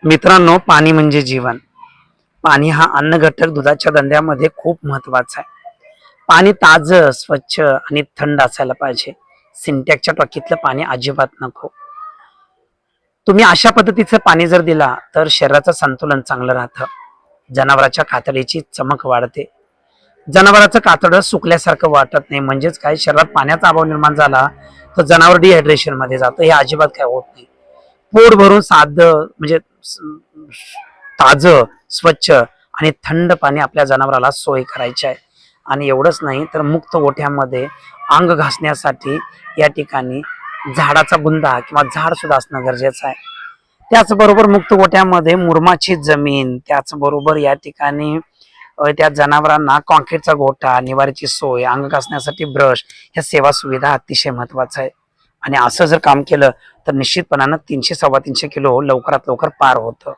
मित्रांनो, पाणी म्हणजे जीवन. पाणी हा अन्न घटक दुधाच्या धंद्यामध्ये खूप महत्वाचा आहे. पाणी ताजं, स्वच्छ आणि थंड असायला पाहिजे. सिंटॅक्सच्या टाकीतलं पाणी अजिबात नको. तुम्ही अशा पद्धतीचं पाणी जर दिला तर शरीराचं संतुलन चांगलं राहतं. जनावराच्या कातडीची चमक वाढते. जनावराचं कातडं सुकल्यासारखं वाटत नाही. म्हणजेच काय, शरीरात पाण्याचा अभाव निर्माण झाला तर जनावर डिहायड्रेशन मध्ये जातं. हे अजिबात काय होत नाही. पोट भरून साधं म्हणजे ताजं, स्वच्छ आणि थंड पाणी आपल्या जनावराला सोय करायची आहे. आणि एवढंच नाही तर मुक्त गोठ्यामध्ये अंग घासण्यासाठी या ठिकाणी झाडाचा बुंदा किंवा झाड सुद्धा असणं गरजेचं आहे. त्याचबरोबर मुक्त गोठ्यामध्ये मुरमाची जमीन, त्याचबरोबर या ठिकाणी त्या जनावरांना कॉन्क्रीटचा गोठा, निवाऱ्याची सोय, अंग घासण्यासाठी ब्रश, ह्या सेवा सुविधा अतिशय महत्वाचं आहे. आणि असं जर काम केलं तर निश्चितपणानं 300 सव्वा 300 किलो लवकरात लवकर पार होतं.